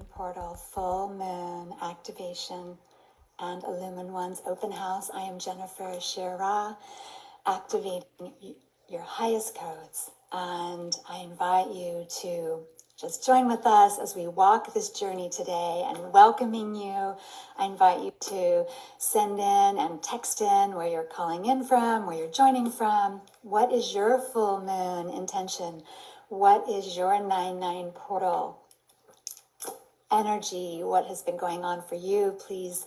portal, full moon activation and Illumined One's open house. I am Jennifer Shira, activating your highest codes. And I invite you to just join with us as we walk this journey today and welcoming you. I invite you to send in and text in where you're calling in from, where you're joining from. What is your full moon intention? What is your 9/9 portal energy? What has been going on for you? Please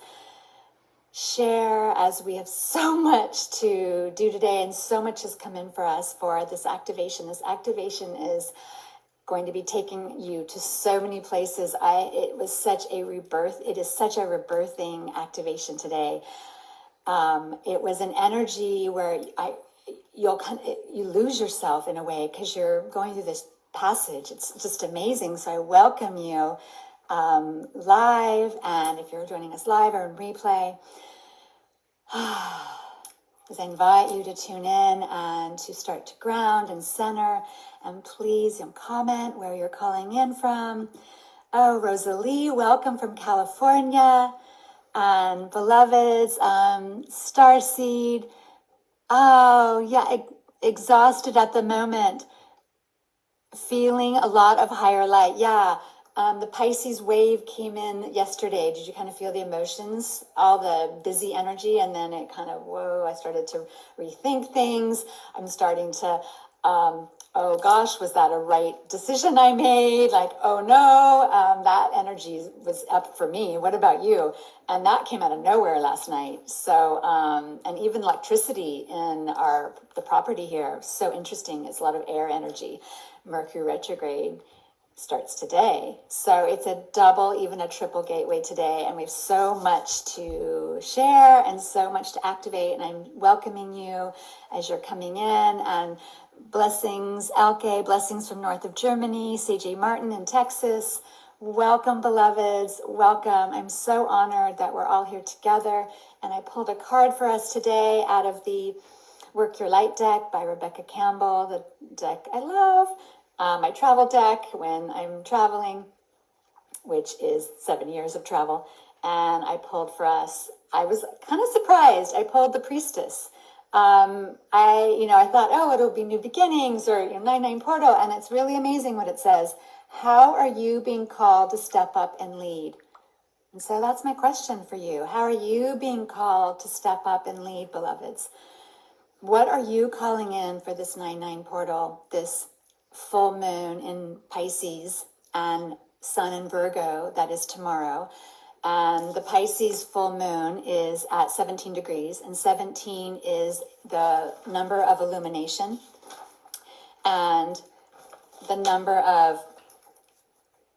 share, as we have so much to do today and so much has come in for us for this activation. This activation is going to be taking you to so many places. It was such a rebirth. It is such a rebirthing activation today. It was an energy where you lose yourself in a way because you're going through this passage. It's just amazing. So I welcome you live, and if you're joining us live or in replay, as I invite you to tune in and to start to ground and center, and please comment where you're calling in from. Oh, Rosalie, welcome from California. And beloveds, Starseed, oh yeah, exhausted at the moment, feeling a lot of higher light. Yeah, the Pisces wave came in yesterday. Did you kind of feel the emotions, all the busy energy? And then it kind of, whoa, I started to rethink things. I'm starting to, oh gosh, was that a right decision I made? Like, oh no, that energy was up for me. What about you? And that came out of nowhere last night. So, and even electricity in the property here, so interesting. It's a lot of air energy. Mercury retrograde starts today. So it's a double, even a triple gateway today. And we have so much to share and so much to activate. And I'm welcoming you as you're coming in. And blessings, Elke, blessings from north of Germany, CJ Martin in Texas. Welcome, beloveds. Welcome. I'm so honored that we're all here together. And I pulled a card for us today out of the Work Your Light deck by Rebecca Campbell, the deck I love. My travel deck when I'm traveling, which is 7 years of travel. And I pulled for us, I was kind of surprised. I pulled the Priestess. I thought, oh, it'll be new beginnings or 9/9 portal. And it's really amazing what it says. How are you being called to step up and lead? And so that's my question for you. How are you being called to step up and lead, beloveds? What are you calling in for this 9/9 portal, this full moon in Pisces and sun in Virgo that is tomorrow? And the Pisces full moon is at 17 degrees, and 17 is the number of illumination and the number of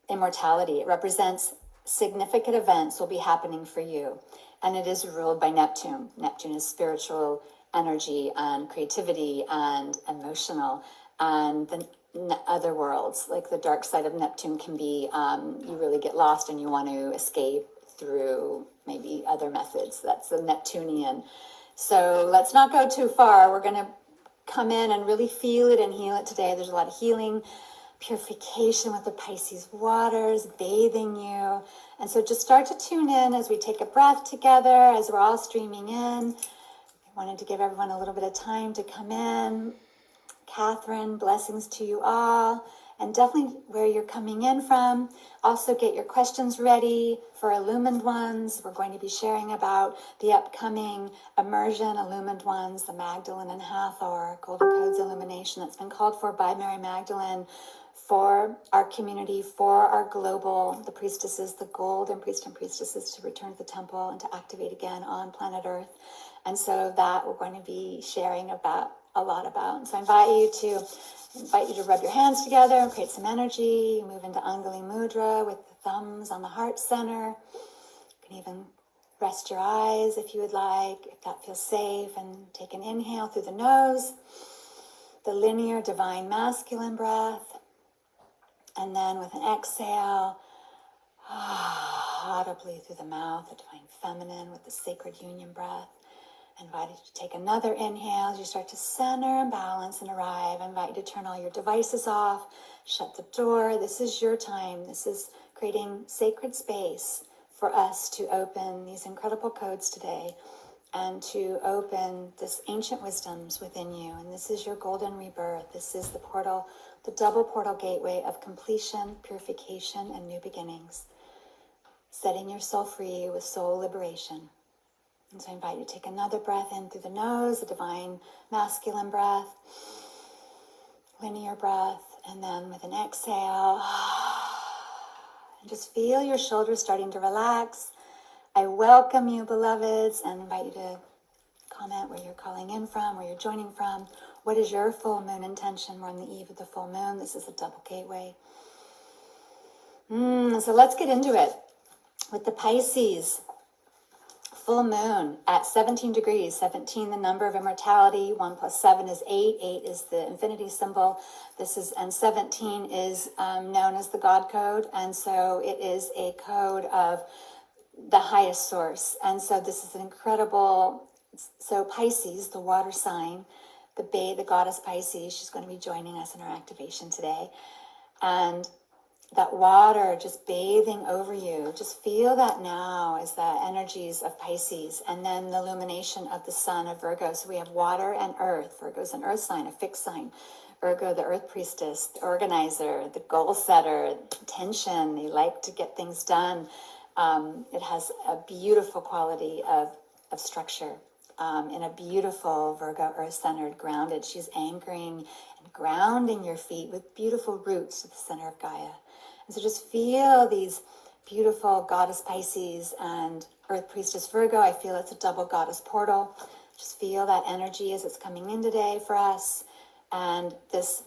immortality. It represents significant events will be happening for you. And it is ruled by Neptune. Neptune is spiritual energy and creativity and emotional. And the other worlds, like the dark side of Neptune can be, you really get lost and you want to escape through maybe other methods. That's the Neptunian. So let's not go too far. We're going to come in and really feel it and heal it today. There's a lot of healing, purification with the Pisces waters, bathing you. And so just start to tune in as we take a breath together, as we're all streaming in. I wanted to give everyone a little bit of time to come in. Catherine, blessings to you all. And definitely where you're coming in from. Also get your questions ready for Illumined Ones. We're going to be sharing about the upcoming immersion, Illumined Ones, the Magdalene and Hathor, Golden Codes Illumination that's been called for by Mary Magdalene for our community, for our global, the priestesses, the golden priest and priestesses to return to the temple and to activate again on planet Earth. And so that we're going to be sharing a lot about. And so I invite you to rub your hands together and create some energy. Move into Anjali Mudra with the thumbs on the heart center. You can even rest your eyes if you would like, if that feels safe, and take an inhale through the nose, the linear divine masculine breath. And then with an exhale, audibly through the mouth, the divine feminine with the sacred union breath. I invite you to take another inhale as you start to center and balance and arrive. I invite you to turn all your devices off, shut the door. This is your time. This is creating sacred space for us to open these incredible codes today and to open this ancient wisdoms within you. And this is your golden rebirth. This is the portal, the double portal gateway of completion, purification, and new beginnings. Setting your soul free with soul liberation. And so I invite you to take another breath in through the nose, a divine masculine breath, linear breath, and then with an exhale, and just feel your shoulders starting to relax. I welcome you, beloveds, and invite you to comment where you're calling in from, where you're joining from. What is your full moon intention? We're on the eve of the full moon. This is a double gateway. So let's get into it with the Pisces full moon at 17 degrees. 17, the number of immortality. 1 plus 7 is 8. 8 is the infinity symbol. And 17 is known as the God code. And so it is a code of the highest source. And so this is an incredible, so Pisces, the water sign, the goddess Pisces, she's going to be joining us in our activation today. And that water just bathing over you, just feel that now as the energies of Pisces, and then the illumination of the sun of Virgo. So we have water and earth. Virgo's an earth sign, a fixed sign. Virgo, the earth priestess, the organizer, the goal setter, tension. They like to get things done. It has a beautiful quality of structure, in a beautiful Virgo earth-centered, grounded. She's anchoring and grounding your feet with beautiful roots to the center of Gaia. And so just feel these beautiful goddess Pisces and earth priestess Virgo. I feel it's a double goddess portal. Just feel that energy as it's coming in today for us. And this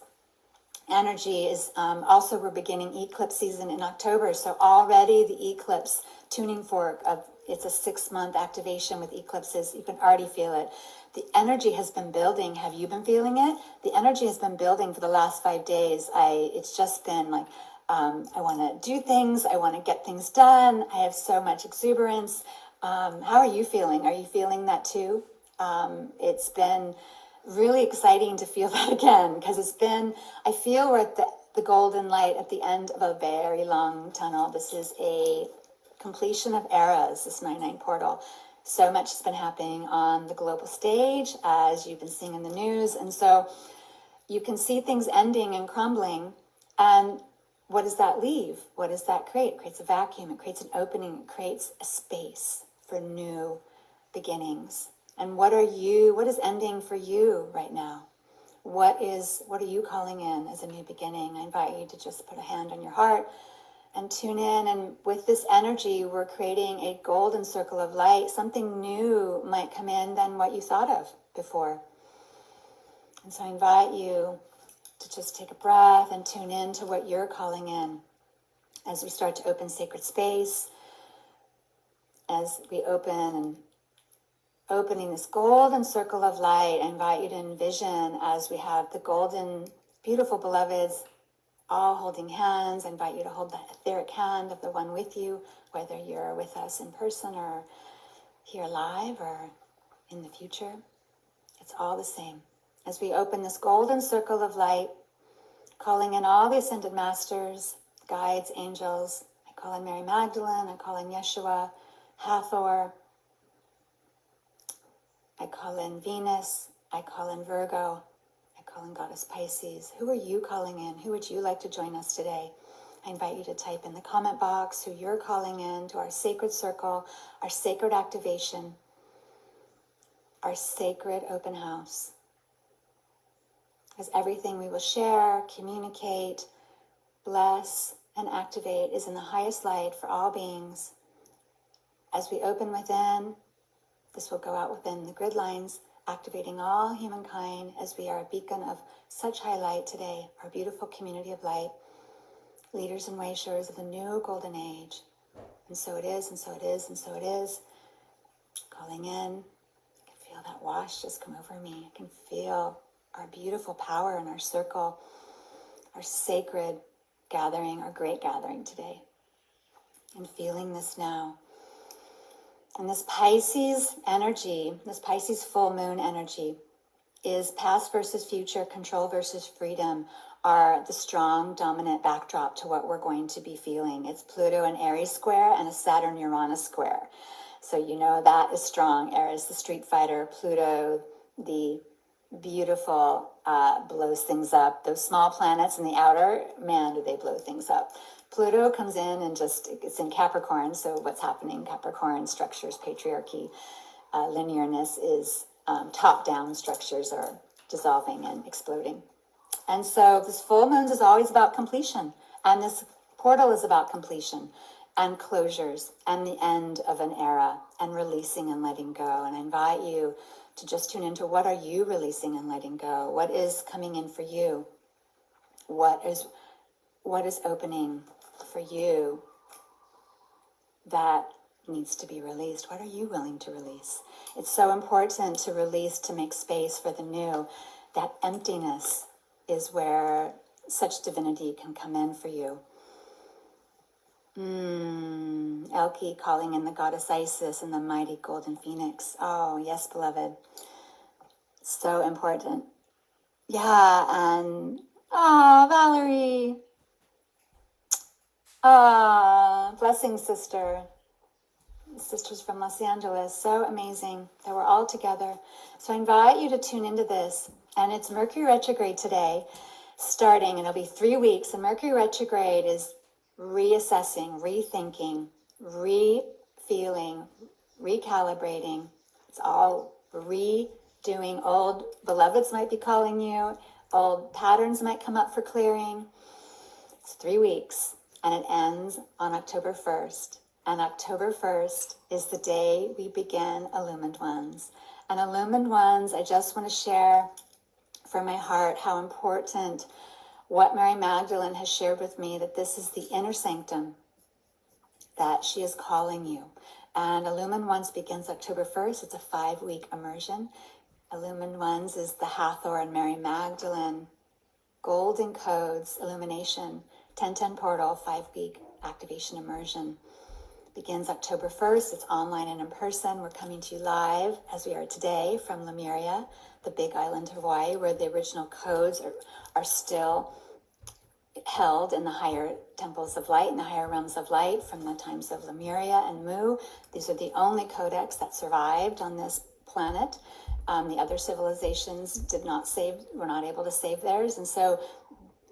energy is also, we're beginning eclipse season in October. So already the eclipse tuning fork of, it's a 6-month activation with eclipses. You can already feel it. The energy has been building. Have you been feeling it? The energy has been building for the last 5 days. It's just been like, I want to do things. I want to get things done. I have so much exuberance. How are you feeling? Are you feeling that too? It's been really exciting to feel that again, because I feel we're at the golden light at the end of a very long tunnel. This is a completion of eras, this 9/9 portal. So much has been happening on the global stage, as you've been seeing in the news. And so you can see things ending and crumbling. And what does that leave? What does that create? It creates a vacuum. It creates an opening. It creates a space for new beginnings. And what is ending for you right now? What are you calling in as a new beginning? I invite you to just put a hand on your heart and tune in. And with this energy, we're creating a golden circle of light. Something new might come in than what you thought of before. And so I invite you to just take a breath and tune in to what you're calling in as we start to open sacred space, as we opening this golden circle of light. I invite you to envision as we have the golden, beautiful beloveds all holding hands. I invite you to hold the etheric hand of the one with you, whether you're with us in person or here live or in the future. It's all the same. As we open this golden circle of light, calling in all the ascended masters, guides, angels. I call in Mary Magdalene. I call in Yeshua, Hathor. I call in Venus. I call in Virgo. I call in Goddess Pisces. Who are you calling in? Who would you like to join us today? I invite you to type in the comment box who you're calling in to our sacred circle, our sacred activation, our sacred open house. As everything we will share, communicate, bless, and activate is in the highest light for all beings. As we open within, this will go out within the grid lines, activating all humankind as we are a beacon of such high light today, our beautiful community of light, leaders and way-showers of the new golden age. And so it is, and so it is, and so it is. Calling in, I can feel that wash just come over me. I can feel our beautiful power in our circle, our sacred gathering, our great gathering today. And feeling this now. And this Pisces energy, this Pisces full moon energy, is past versus future, control versus freedom. are the strong, dominant backdrop to what we're going to be feeling. It's Pluto and Aries square and a Saturn-Uranus square. So you know that is strong. Aries, the street fighter. Pluto, the beautiful, blows things up. Those small planets in the outer, man, do they blow things up. Pluto comes in and it's in Capricorn. So what's happening? Capricorn structures, patriarchy, linearness is top-down structures are dissolving and exploding. And so this full moon is always about completion. And this portal is about completion and closures and the end of an era and releasing and letting go. And I invite you to just tune into, what are you releasing and letting go? What is coming in for you? What is opening for you that needs to be released? What are you willing to release? It's so important to release, to make space for the new. That emptiness is where such divinity can come in for you. Elke calling in the goddess Isis and the mighty golden phoenix. Oh, yes, beloved. So important. Yeah, and Valerie. Blessings, sister. Sisters from Los Angeles. So amazing that we're all together. So I invite you to tune into this. And it's Mercury retrograde today, starting, and it'll be 3 weeks. And Mercury retrograde is reassessing, rethinking, re-feeling, recalibrating. It's all redoing. Old beloveds might be calling you. Old patterns might come up for clearing. It's 3 weeks, and it ends on October 1st. And October 1st is the day we begin Illumined Ones. And Illumined Ones, I just want to share from my heart how important what Mary Magdalene has shared with me, that this is the inner sanctum that she is calling you. And Illumined Ones begins October 1st. It's a 5-week immersion. Illumined Ones is the Hathor and Mary Magdalene golden codes illumination, 1010 portal, 5-week activation immersion. Begins October 1st. It's online and in person. We're coming to you live, as we are today, from Lemuria, the big island of Hawaii, where the original codes are still held in the higher temples of light, in the higher realms of light from the times of Lemuria and Mu. These are the only codex that survived on this planet. The other civilizations were not able to save theirs. And so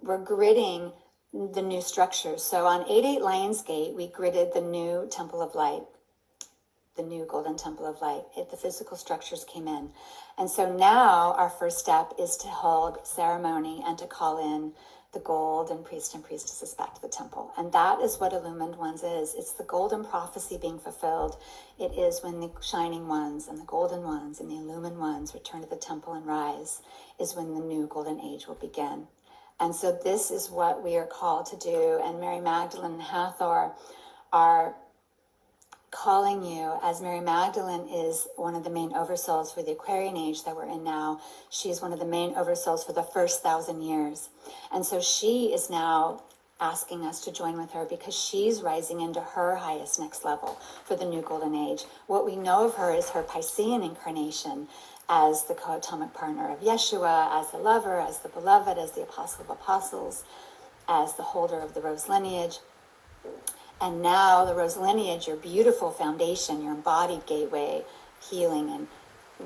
we're gridding the new structures. So on 8-8 Lionsgate, we gridded the new Temple of Light, the new Golden Temple of Light. The physical structures came in. And so now our first step is to hold ceremony and to call in the golden priest and priestesses back to the temple. And that is what Illumined Ones is. It's the golden prophecy being fulfilled. It is when the shining ones and the golden ones and the illumined ones return to the temple and rise, is when the new golden age will begin. And so this is what we are called to do. And Mary Magdalene and Hathor are calling you, as Mary Magdalene is one of the main oversouls for the Aquarian age that we're in now. She's one of the main oversouls for the first 1,000 years. And so she is now asking us to join with her because she's rising into her highest next level for the new golden age. What we know of her is her Piscean incarnation as the co-atomic partner of Yeshua, as the lover, as the beloved, as the apostle of apostles, as the holder of the rose lineage. And now the rose lineage, your beautiful foundation, your embodied gateway, healing and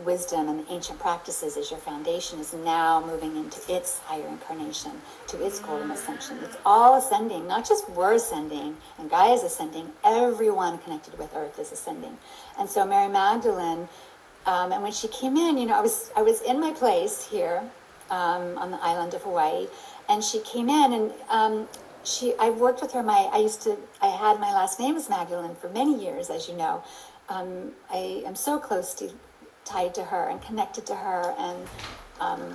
wisdom and the ancient practices is your foundation, is now moving into its higher incarnation, to its golden ascension. It's all ascending, not just we're ascending and Gaia is ascending, everyone connected with Earth is ascending. And so Mary Magdalene, and when she came in, I was in my place here on the island of Hawaii, and she came in and I've worked with her. I had my last name as Magdalene for many years, as you know. I am so tied to her and connected to her and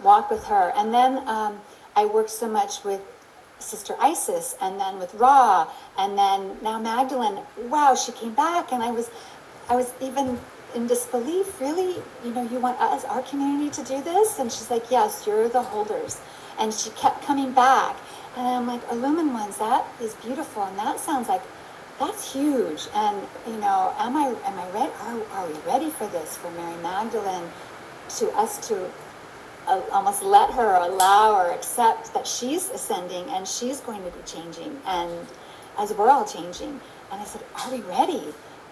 walk with her. And then I worked so much with Sister Isis, and then with Ra, and then now Magdalene. Wow, she came back, and I was even in disbelief. Really, you want us, our community, to do this? And she's like, yes, you're the holders. And she kept coming back. And I'm like, Illumined Ones, that is beautiful, and that sounds like that's huge. And am I ready? Are we ready for this? For Mary Magdalene to almost let her or allow or accept that she's ascending and she's going to be changing, and as we're all changing. And I said, are we ready?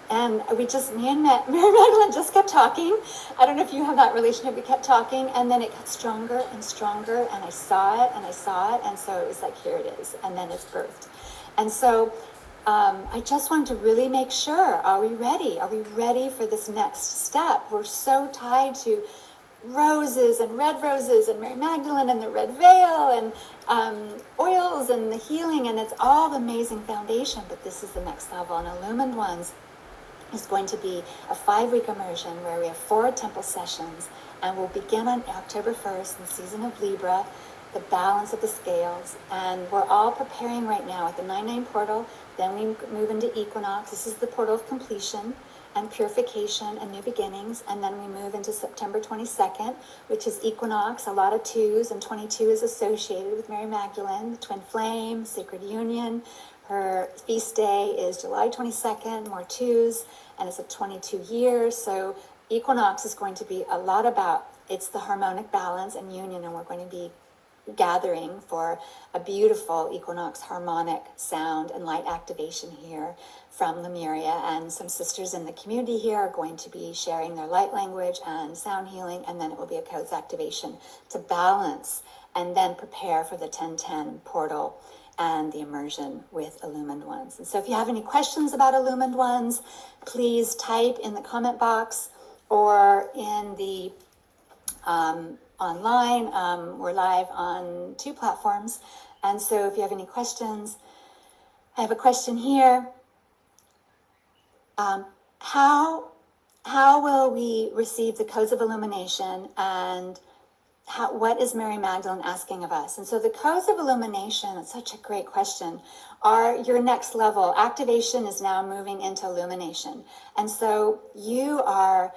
And me and Mary Magdalene just kept talking. I don't know if you have that relationship. We kept talking, and then it got stronger and stronger, and I saw it, and I saw it, and so it was like, here it is, and then it's birthed. And so I just wanted to really make sure, are we ready? Are we ready for this next step? We're so tied to roses and Mary Magdalene and the red veil and oils and the healing, and it's all the amazing foundation, but this is the next level. And Illumined Ones is going to be a 5-week immersion where we have 4 temple sessions, and we'll begin on October 1st in the season of Libra, the balance of the scales. And we're all preparing right now at the 9-9 portal. Then we move into equinox. This is the portal of completion and purification and new beginnings. And then we move into September 22nd, which is equinox, a lot of 2s, and 22 is associated with Mary Magdalene, the twin flame, sacred union. Her feast day is July 22nd, more 2s, and it's a 22 years. So equinox is going to be a lot about, it's the harmonic balance and union, and we're going to be gathering for a beautiful equinox harmonic sound and light activation here from Lemuria. And some sisters in the community here are going to be sharing their light language and sound healing, and then it will be a codes activation to balance and then prepare for the 1010 portal and the immersion with Illumined Ones. And so if you have any questions about Illumined Ones, please type in the comment box or in the online. We're live on 2 platforms. And so if you have any questions, I have a question here. How will we receive the codes of illumination, and what is Mary Magdalene asking of us? And so the codes of illumination, it's such a great question, are your next level. Activation is now moving into illumination. And so you are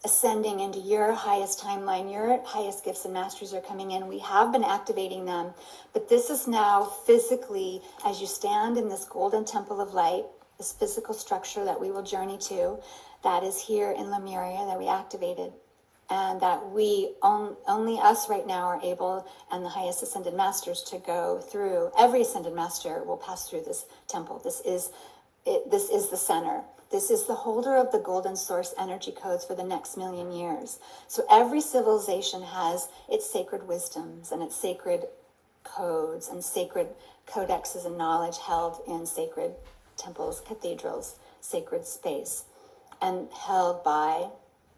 ascending into your highest timeline, your highest gifts and masteries are coming in. We have been activating them, but this is now physically, as you stand in this golden temple of light, this physical structure that we will journey to, that is here in Lemuria, that we activated, and that we, only us right now are able, and the highest ascended masters, to go through. Every ascended master will pass through this temple. This is the center. This is the holder of the golden source energy codes for the next 1,000,000 years. So every civilization has its sacred wisdoms and its sacred codes and sacred codexes and knowledge held in sacred temples, cathedrals, sacred space, and held by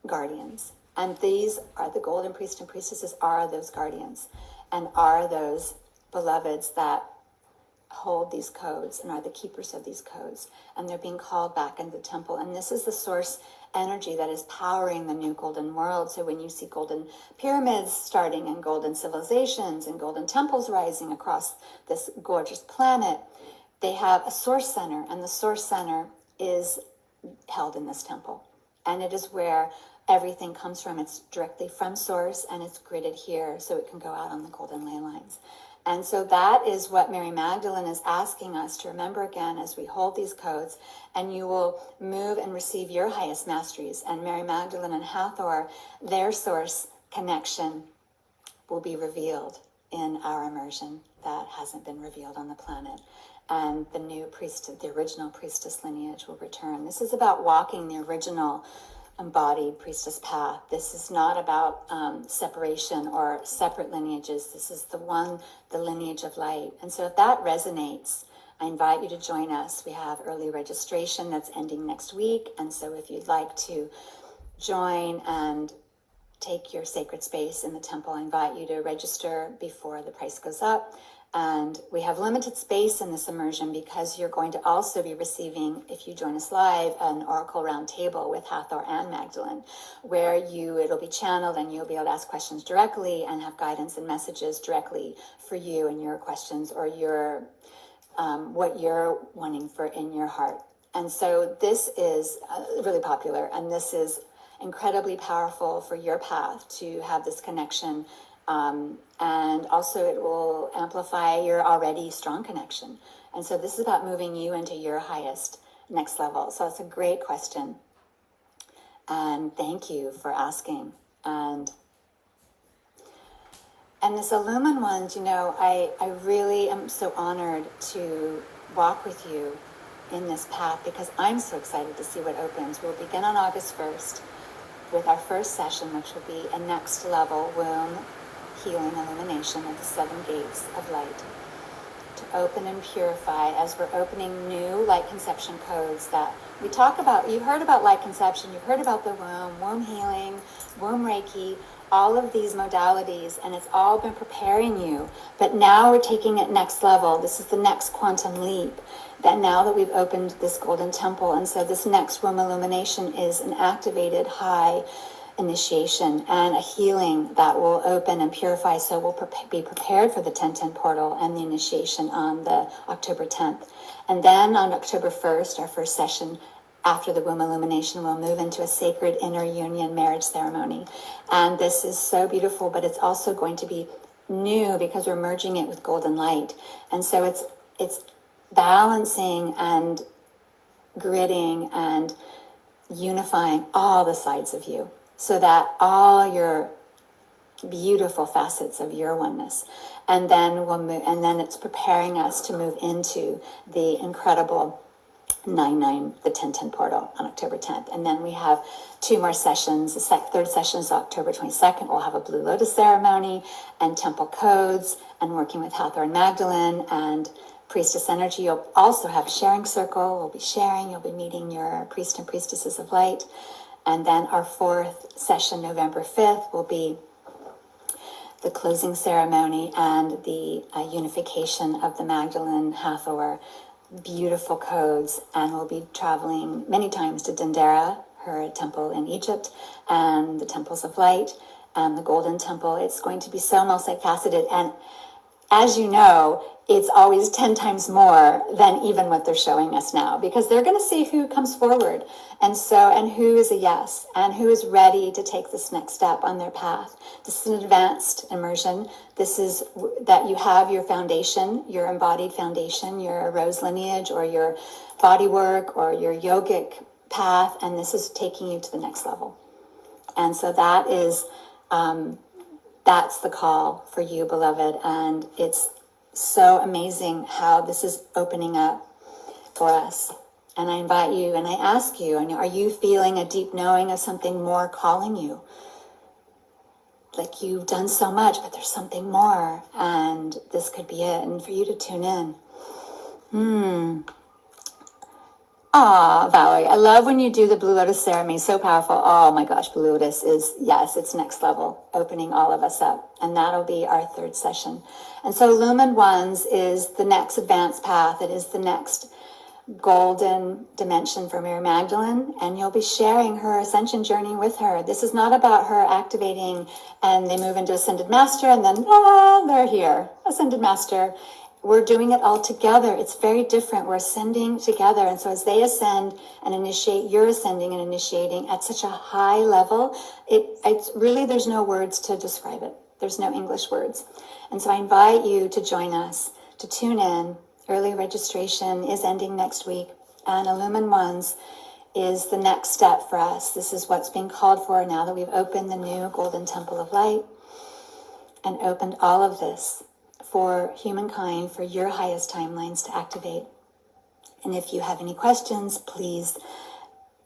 guardians. And these are the golden priests and priestesses, are those guardians and are those beloveds that hold these codes and are the keepers of these codes, and they're being called back into the temple. And this is the source energy that is powering the new golden world. So when you see golden pyramids starting and golden civilizations and golden temples rising across this gorgeous planet, they have a source center, and the source center is held in this temple, and it is where everything comes from. It's directly from source, and it's gridded here so it can go out on the golden ley lines. And so that is what Mary Magdalene is asking us to remember again as we hold these codes, and you will move and receive your highest masteries. And Mary Magdalene and Hathor, their source connection will be revealed in our immersion that hasn't been revealed on the planet. And the new priestess, the original priestess lineage will return. This is about walking the original embodied priestess path. This is not about separation or separate lineages. This is the lineage of light. And so if that resonates, I invite you to join us. We have early registration that's ending next week. And so if you'd like to join and take your sacred space in the temple, I invite you to register before the price goes up. And we have limited space in this immersion because you're going to also be receiving, if you join us live, an Oracle Roundtable with Hathor and Magdalene, where it'll be channeled and you'll be able to ask questions directly and have guidance and messages directly for you and your questions or your what you're wanting for in your heart. And so this is really popular, and this is incredibly powerful for your path to have this connection. And also it will amplify your already strong connection. And so this is about moving you into your highest next level. So it's a great question. And thank you for asking. And And this Illumined ones, I really am so honored to walk with you in this path because I'm so excited to see what opens. We'll begin on August 1st with our first session, which will be a next level womb healing illumination of the 7 gates of light to open and purify as we're opening new light conception codes that we talk about. You've heard about light conception, you've heard about the womb healing, womb Reiki, all of these modalities, and it's all been preparing you. But now we're taking it next level. This is the next quantum leap, that now that we've opened this golden temple. And so this next womb illumination is an activated high initiation and a healing that will open and purify. So we'll be prepared for the 1010 portal and the initiation on the October 10th. And then on October 1st, our first session after the womb illumination, we'll move into a sacred inner union marriage ceremony. And this is so beautiful, but it's also going to be new because we're merging it with golden light. And so it's balancing and gridding and unifying all the sides of you so that all your beautiful facets of your oneness. And then we'll move, and then it's preparing us to move into the incredible 9/9, the 10/10 portal on October 10th. And then we have 2 more sessions. The third session is October 22nd. We'll have a Blue Lotus ceremony and temple codes and working with Hathor Magdalene and priestess energy. You'll also have a sharing circle. We'll be sharing. You'll be meeting your priest and priestesses of light. And then our 4th session, November 5th, will be the closing ceremony and the unification of the Magdalene Hathor beautiful codes. And we'll be traveling many times to Dendera, her temple in Egypt, and the temples of light and the Golden Temple. It's going to be so multifaceted. And as you know, it's always 10 times more than even what they're showing us now, because they're going to see who comes forward and who is a yes and who is ready to take this next step on their path. This is an advanced immersion. This is that you have your foundation, your embodied foundation, your rose lineage or your body work or your yogic path, and this is taking you to the next level. And so that is that's the call for you, beloved, and it's so amazing how this is opening up for us. And I invite you and I ask you, are you feeling a deep knowing of something more calling you? Like you've done so much, but there's something more, and this could be it. And for you to tune in. Valerie, I love when you do the Blue Lotus ceremony. So powerful. Oh my gosh, Blue Lotus is, yes, it's next level, opening all of us up. And that'll be our 3rd session. And so Illumined Ones is the next advanced path. It is the next golden dimension for Mary Magdalene. And you'll be sharing her ascension journey with her. This is not about her activating and they move into Ascended Master and then, they're here, Ascended Master. We're doing it all together. It's very different. We're ascending together. And so as they ascend and initiate, you're ascending and initiating at such a high level. It's really, there's no words to describe it. There's no English words. And so I invite you to join us, to tune in. Early registration is ending next week. And Illumined Ones is the next step for us. This is what's being called for now that we've opened the new Golden Temple of Light and opened all of this for humankind, for your highest timelines to activate. And if you have any questions, please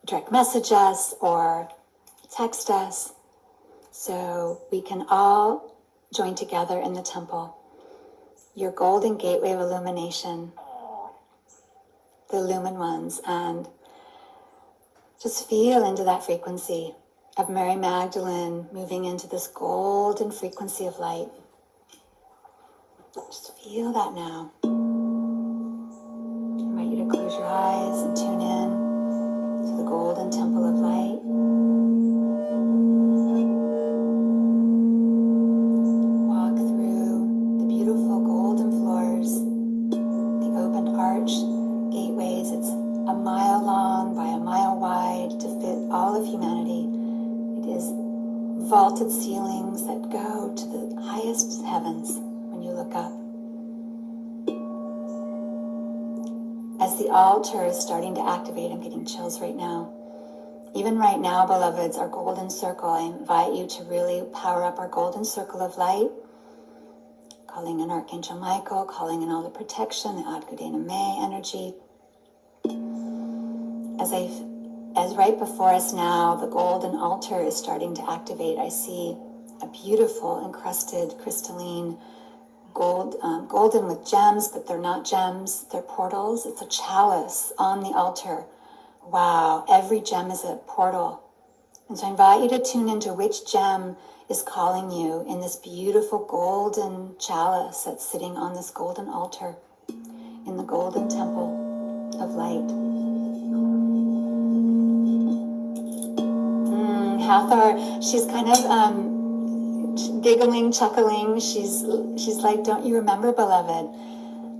direct message us or text us so we can all join together in the temple. Your golden gateway of illumination, the Illumined Ones, and just feel into that frequency of Mary Magdalene moving into this golden frequency of light. Just feel that now. I invite you to close your eyes and tune in to the Golden Temple of Light. Walk through the beautiful golden floors, the open arch gateways. It's a mile long by a mile wide to fit all of humanity. It is vaulted ceilings that go to the highest heavens. You look up. As the altar is starting to activate, I'm getting chills right now. Even right now, beloveds, our golden circle, I invite you to really power up our golden circle of light Calling in Archangel Michael, calling in all the protection, the Ad Gudena May energy. As right before us now, the golden altar is starting to activate. I see a beautiful encrusted crystalline golden with gems, but they're not gems, they're portals. It's a chalice on the altar. Wow, every gem is a portal. And so I invite you to tune into which gem is calling you in this beautiful golden chalice that's sitting on this golden altar in the golden temple of light. Hathor, she's kind of giggling, chuckling. She's like, don't you remember, beloved,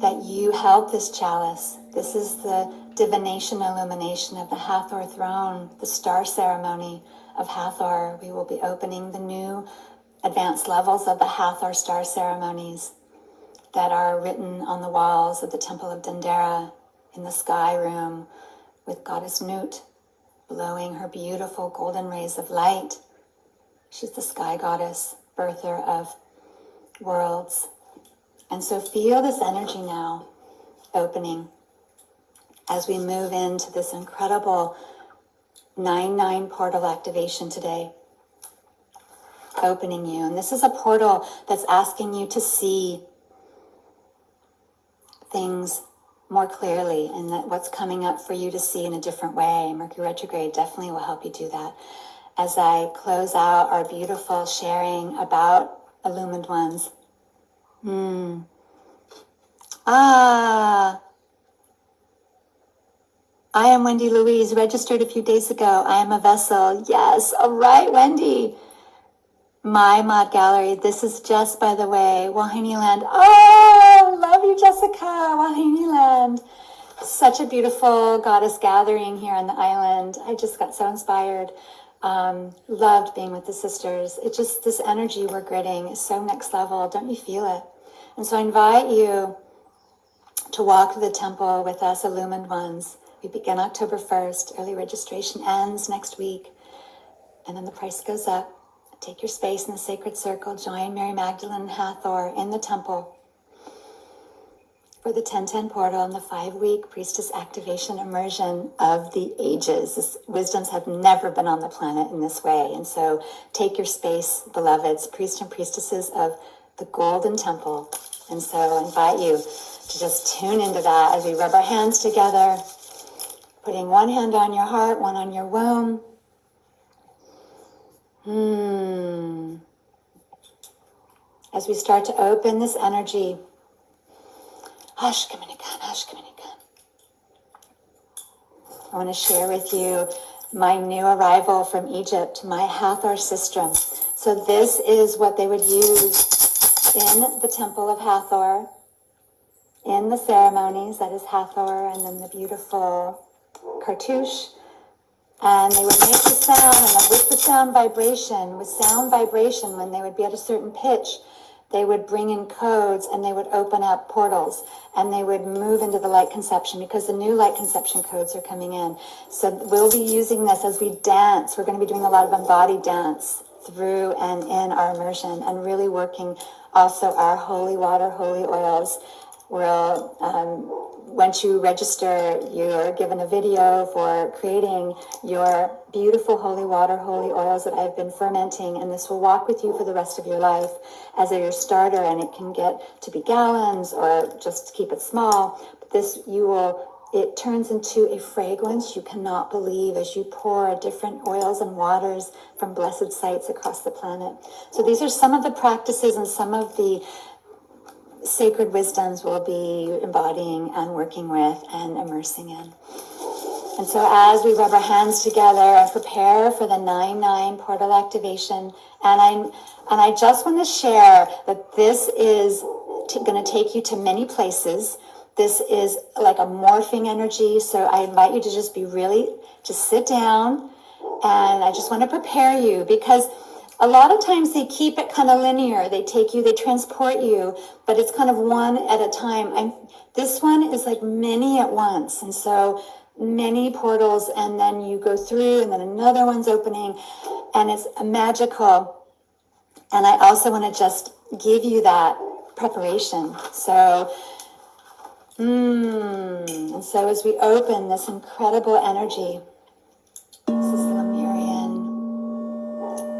that you held this chalice? This is the divination illumination of the Hathor throne, the star ceremony of Hathor. We will be opening the new advanced levels of the Hathor star ceremonies that are written on the walls of the Temple of Dendera in the sky room with Goddess Nut blowing her beautiful golden rays of light. She's the sky goddess, birther of worlds. And so feel this energy now opening as we move into this incredible 9/9 portal activation today, opening you. And this is a portal that's asking you to see things more clearly, and that what's coming up for you to see in a different way. Mercury retrograde definitely will help you do that. As I close out our beautiful sharing about Illumined Ones. I am Wendy Louise, registered a few days ago. I am a vessel. Yes, all right, Wendy. My mod gallery. This is Jess, by the way. Wahini Land. Oh, love you, Jessica. Wahini Land. Such a beautiful goddess gathering here on the island. I just got so inspired. Loved being with the sisters. It just, this energy we're gritting is so next level. Don't you feel it? And so I invite you to walk to the temple with us, Illumined Ones. We begin October 1st. Early registration ends next week. And then the price goes up. Take your space in the sacred circle. Join Mary Magdalene and Hathor in the temple for the 1010 portal and the 5-week priestess activation immersion of the ages. This, wisdoms have never been on the planet in this way. And so take your space, beloveds, priests and priestesses of the golden temple. And so I invite you to just tune into that as we rub our hands together, putting one hand on your heart, one on your womb. As we start to open this energy, Ashkamanikan, Ashkamanikan. I want to share with you my new arrival from Egypt, my Hathor sistrum. So this is what they would use in the temple of Hathor, in the ceremonies. That is Hathor, and then the beautiful cartouche. And they would make the sound, and with the sound vibration, when they would be at a certain pitch, they would bring in codes and they would open up portals and they would move into the light conception because the new light conception codes are coming in. So we'll be using this as we dance. We're going to be doing a lot of embodied dance through and in our immersion and really working also our holy water, holy oils. Once you register, you're given a video for creating your beautiful holy water, holy oils that I've been fermenting, and this will walk with you for the rest of your life as your starter, and it can get to be gallons or just keep it small. But this, it turns into a fragrance you cannot believe as you pour different oils and waters from blessed sites across the planet. So these are some of the practices and some of the sacred wisdoms we'll be embodying and working with and immersing in. And so as we rub our hands together and prepare for the 9/9 portal activation, and I just want to share that this is going to take you to many places. This is like a morphing energy, so I invite you to just sit down, and I just want to prepare you because a lot of times they keep it kind of linear. They take you, they transport you, but it's kind of one at a time. This one is like many at once. And so many portals, and then you go through and then another one's opening, and it's magical. And I also want to just give you that preparation. So, and so as we open this incredible energy, this is the Lemurian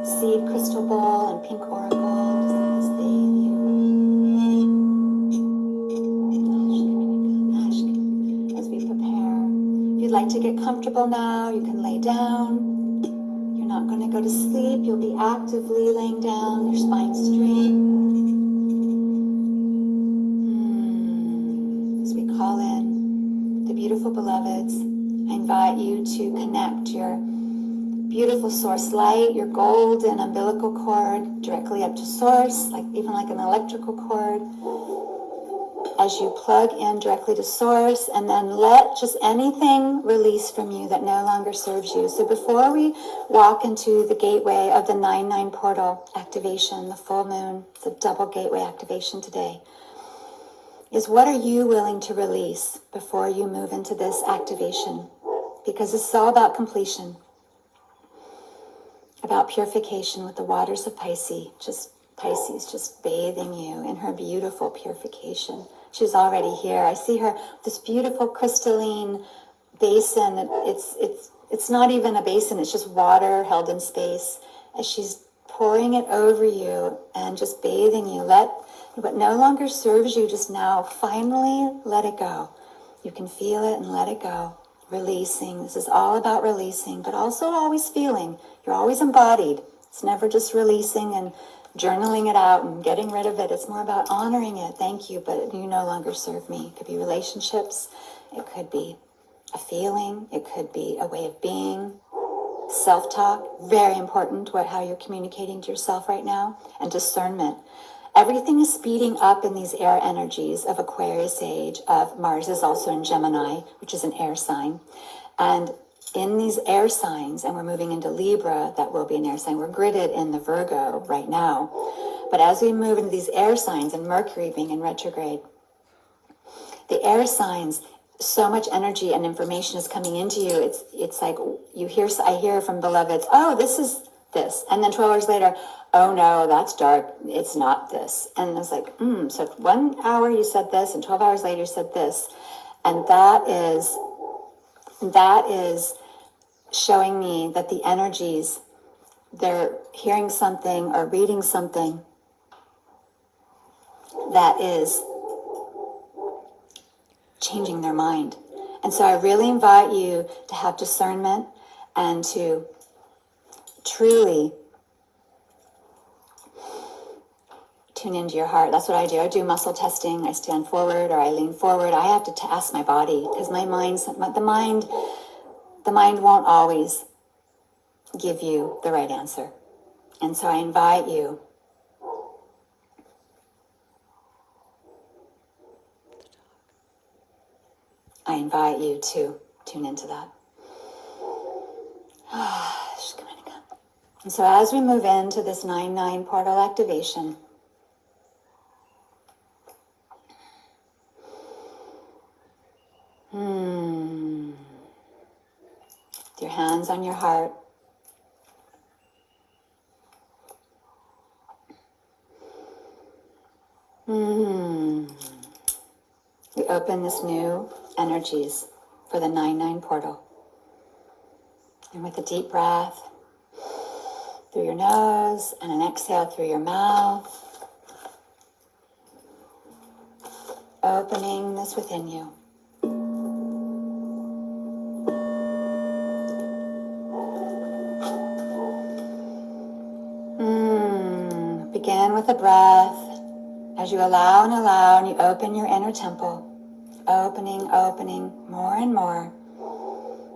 seed crystal ball and pink oracle. Just let this bathe you. As we prepare. If you'd like to get comfortable now, you can lay down. You're not going to go to sleep. You'll be actively laying down, your spine straight. As we call in the beautiful beloveds, I invite you to connect your beautiful source light, your golden umbilical cord directly up to source, even like an electrical cord. As you plug in directly to source, and then let just anything release from you that no longer serves you. So before we walk into the gateway of the 9/9 portal activation, the full moon, it's a double gateway activation today, is what are you willing to release before you move into this activation? Because it's all about completion, about purification with the waters of Pisces, just bathing you in her beautiful purification. She's already here. I see her, this beautiful crystalline basin. It's not even a basin, it's just water held in space. As she's pouring it over you and just bathing you, let what no longer serves you just now, finally let it go. You can feel it and let it go. Releasing. This is all about releasing, but also always feeling. You're always embodied. It's never just releasing and journaling it out and getting rid of it. It's more about honoring it. Thank you, but you no longer serve me. It could be relationships. It could be a feeling. It could be a way of being. Self-talk, very important, how you're communicating to yourself right now. And discernment. Everything is speeding up in these air energies of Aquarius age, of Mars is also in Gemini, which is an air sign. And in these air signs, and we're moving into Libra, that will be an air sign. We're gridded in the Virgo right now. But as we move into these air signs, and Mercury being in retrograde, the air signs, so much energy and information is coming into you. It's like I hear from beloveds, oh, this is this. And then 12 hours later, oh no, that's dark. It's not this. And it's like, so 1 hour you said this, and 12 hours later you said this. And that is showing me that the energies, they're hearing something or reading something that is changing their mind. And so I really invite you to have discernment and to truly tune into your heart. That's what I do. I do muscle testing. I stand forward or I lean forward. I have to ask my body, because the mind won't always give you the right answer. And so I invite you to tune into that. And so as we move into this 9/9 portal activation, your hands on your heart. We open this new energies for the 9/9 portal. And with a deep breath through your nose and an exhale through your mouth, opening this within you. Begin with a breath. As you allow and you open your inner temple. Opening more and more.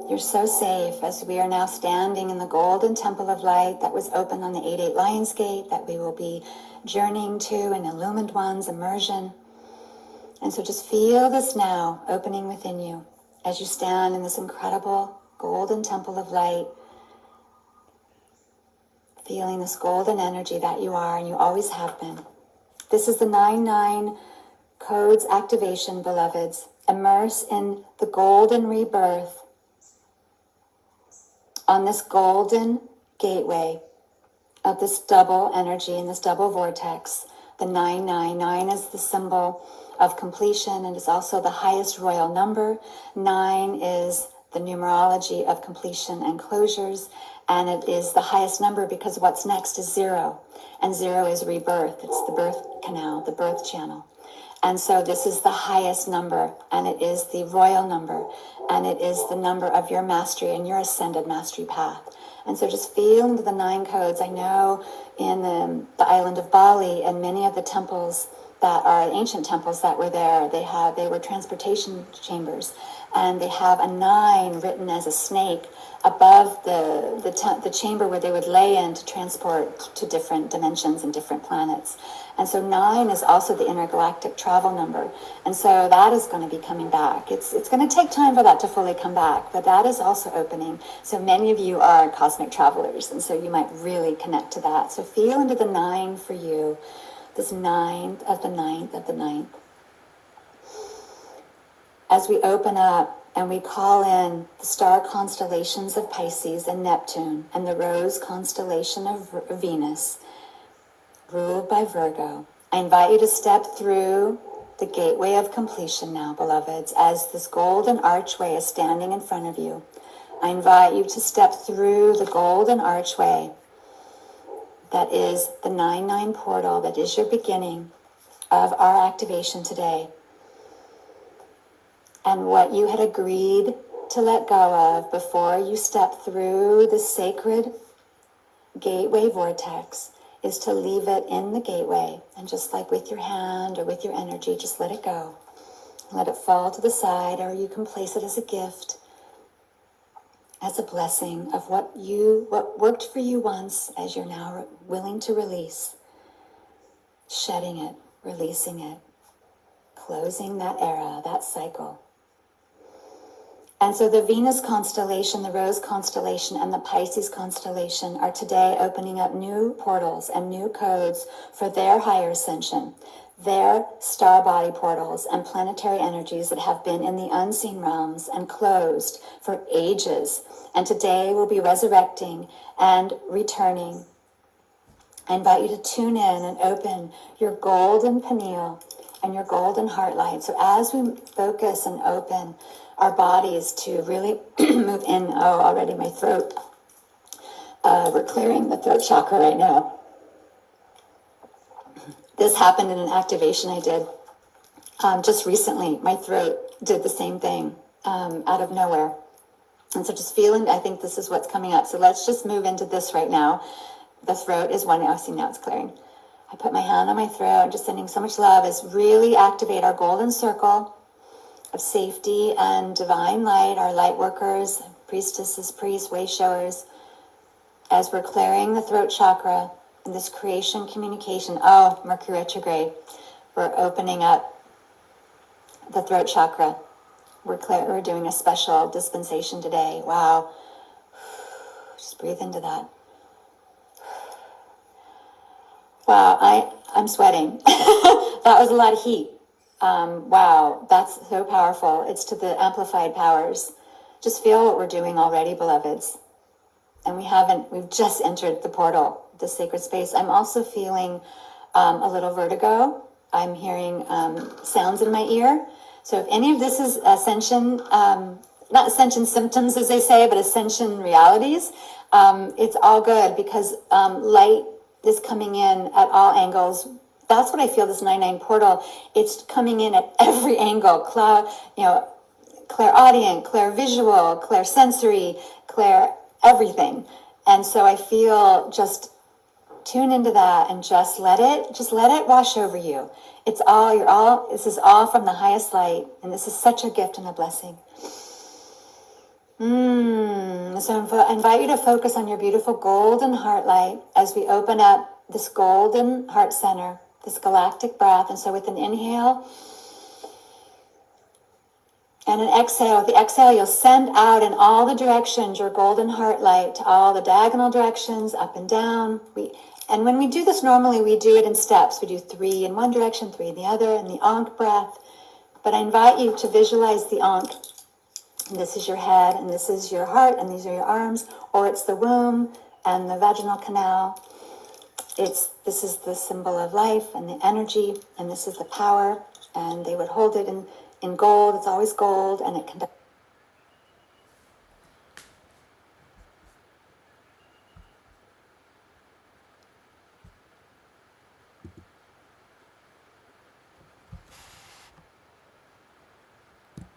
You're so safe as we are now standing in the golden temple of light that was open on the 8/8 Lion's Gate, that we will be journeying to in Illumined One's immersion. And so just feel this now opening within you as you stand in this incredible golden temple of light, feeling this golden energy that you are and you always have been. This is the 9/9 codes activation, beloveds. Immerse in the golden rebirth on this golden gateway of this double energy and this double vortex, The 999 is the symbol of completion, and it's also the highest royal number. 9 is the numerology of completion and closures, and it is the highest number because what's next is 0, and 0 is rebirth. It's the birth canal, the birth channel. And so this is the highest number, and it is the royal number, and it is the number of your mastery and your ascended mastery path. And so just feel into the 9 codes. I know in the island of Bali and many of the temples that are ancient temples that were there, they were transportation chambers, and they have a 9 written as a snake above the chamber where they would lay in to transport to different dimensions and different planets. And so 9 is also the intergalactic travel number. And so that is going to be coming back. It's going to take time for that to fully come back, but that is also opening. So many of you are cosmic travelers, and so you might really connect to that. So feel into the 9 for you, this 9th of the 9th of the 9th. As we open up and we call in the star constellations of Pisces and Neptune and the rose constellation of Venus, ruled by Virgo, I invite you to step through the gateway of completion now, beloveds, as this golden archway is standing in front of you. I invite you to step through the golden archway that is the 9-9 portal, that is your beginning of our activation today. And what you had agreed to let go of before you step through the sacred gateway vortex is to leave it in the gateway, and just like with your hand or with your energy, just let it go. Let it fall to the side, or you can place it as a gift, as a blessing of what worked for you once, as you're now willing to release. Shedding it, releasing it, closing that era, that cycle. And so the Venus constellation, the Rose constellation, and the Pisces constellation are today opening up new portals and new codes for their higher ascension, their star body portals and planetary energies that have been in the unseen realms and closed for ages, and today will be resurrecting and returning. I invite you to tune in and open your golden pineal and your golden heart light. So as we focus and open our bodies to really move in. Oh, already my throat. We're clearing the throat chakra right now. This happened in an activation I did just recently. My throat did the same thing out of nowhere. And so just feeling, I think this is what's coming up. So let's just move into this right now. The throat is one. Oh, see, now it's clearing. I put my hand on my throat, just sending so much love as really activate our golden circle of safety and divine light, our light workers, priestesses, priests, way showers, as we're clearing the throat chakra in this creation communication. Oh, Mercury retrograde. We're opening up the throat chakra. We're doing a special dispensation today. Wow. Just breathe into that. Wow, I'm sweating. That was a lot of heat. Wow, that's so powerful. It's to the amplified powers. Just feel what we're doing already, beloveds. And we've just entered the portal, the sacred space. I'm also feeling a little vertigo. I'm hearing sounds in my ear. So if any of this is ascension, not ascension symptoms as they say, but ascension realities, it's all good because light is coming in at all angles. That's what I feel, this 9-9 portal. It's coming in at every angle. Clairaudient, clairvisual, clairsensory, clair everything. And so I feel just tune into that and just let it wash over you. This is all from the highest light. And this is such a gift and a blessing. So I invite you to focus on your beautiful golden heart light as we open up this golden heart center, this galactic breath. And so with an inhale and an exhale, with the exhale, you'll send out in all the directions your golden heart light to all the diagonal directions, up and down. And when we do this normally, we do it in steps. We do 3 in one direction, 3 in the other, and the Ankh breath. But I invite you to visualize the Ankh. And this is your head, and this is your heart, and these are your arms, or it's the womb and the vaginal canal. this is the symbol of life and the energy, and this is the power, and they would hold it in gold. It's always gold, and it conducts